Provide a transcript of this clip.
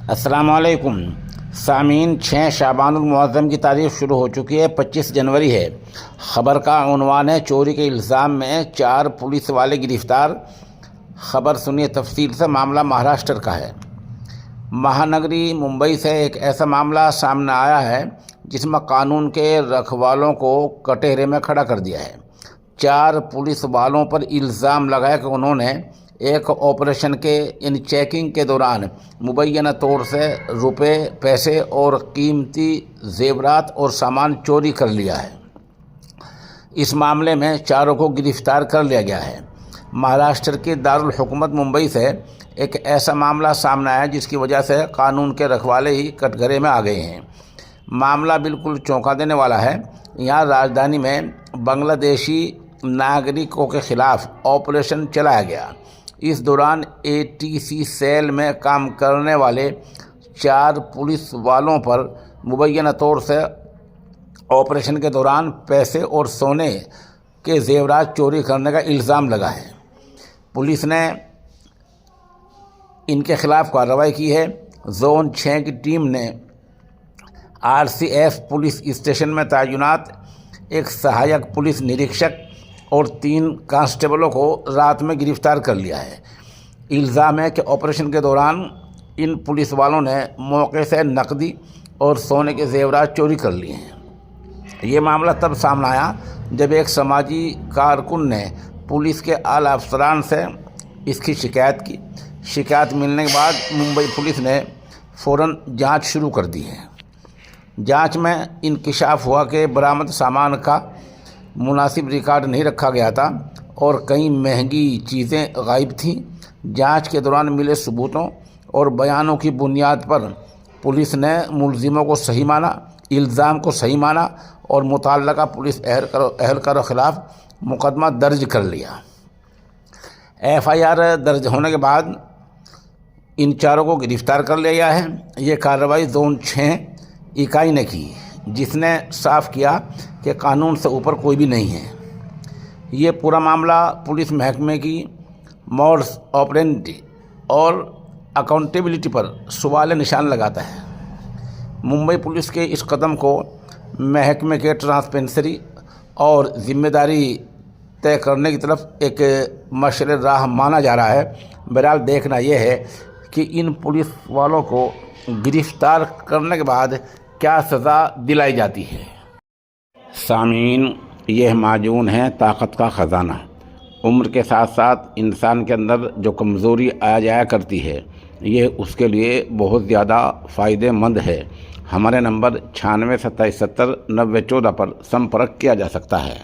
अस्सलामुअलैकुम सामीन। 6 शाबानुल मुअज़्ज़म की तारीख़ शुरू हो चुकी है। 25 जनवरी है। ख़बर का उन्वान है चोरी के इल्ज़ाम में 4 पुलिस वाले गिरफ़्तार। ख़बर सुनिए तफसील से। मामला महाराष्ट्र का है। महानगरी मुंबई से एक ऐसा मामला सामने आया है जिसमें कानून के रखवालों को कटहरे में खड़ा कर दिया है। 4 पुलिस वालों पर इल्ज़ाम लगाया कि उन्होंने एक ऑपरेशन के इन चेकिंग के दौरान मुबैना तौर से रुपए, पैसे और कीमती जेवरात और सामान चोरी कर लिया है। इस मामले में 4 को गिरफ्तार कर लिया गया है। महाराष्ट्र के दारुल हुकूमत मुंबई से एक ऐसा मामला सामने आया जिसकी वजह से कानून के रखवाले ही कटघरे में आ गए हैं। मामला बिल्कुल चौंका देने वाला है। यहाँ राजधानी में बांग्लादेशी नागरिकों के खिलाफ ऑपरेशन चलाया गया। इस दौरान एटीसी सेल में काम करने वाले 4 पुलिस वालों पर मुबैना तौर से ऑपरेशन के दौरान पैसे और सोने के जेवरात चोरी करने का इल्ज़ाम लगा है। पुलिस ने इनके खिलाफ कार्रवाई की है। जोन 6 की टीम ने आरसीएफ पुलिस स्टेशन में तैनात एक सहायक पुलिस निरीक्षक और 3 कांस्टेबलों को रात में गिरफ्तार कर लिया है। इल्ज़ाम है कि ऑपरेशन के दौरान इन पुलिस वालों ने मौके से नकदी और सोने के जेवरात चोरी कर लिए हैं। ये मामला तब सामने आया जब एक समाजी कारकुन ने पुलिस के आला अफसरान से इसकी शिकायत की। शिकायत मिलने के बाद मुंबई पुलिस ने फ़ौरन जांच शुरू कर दी है। जांच में इंकिशाफ हुआ कि बरामद सामान का मुनासिब रिकॉर्ड नहीं रखा गया था और कई महंगी चीज़ें गायब थीं। जांच के दौरान मिले सबूतों और बयानों की बुनियाद पर पुलिस ने मुलजिमों को सही माना, इल्ज़ाम को सही माना और मुतल्लका पुलिस एहलकारों के खिलाफ मुकदमा दर्ज कर लिया। एफआईआर दर्ज होने के बाद इन 4 को गिरफ्तार कर लिया गया है। ये कार्रवाई जोन 6 इकाई ने की, जिसने साफ किया कि कानून से ऊपर कोई भी नहीं है। ये पूरा मामला पुलिस महकमे की मोड्स ऑपरेंडी और अकाउंटेबिलिटी पर सवाल निशान लगाता है। मुंबई पुलिस के इस कदम को महकमे के ट्रांसपेरेंसी और जिम्मेदारी तय करने की तरफ एक मशअल राह माना जा रहा है। बहरहाल देखना यह है कि इन पुलिस वालों को गिरफ्तार करने के बाद क्या सज़ा दिलाई जाती है। सामीन, यह माजून है ताकत का ख़जाना। उम्र के साथ साथ इंसान के अंदर जो कमज़ोरी आ जाया करती है, ये उसके लिए बहुत ज़्यादा फ़ायदेमंद है। हमारे नंबर 96 27 70 90 14 पर संपर्क किया जा सकता है।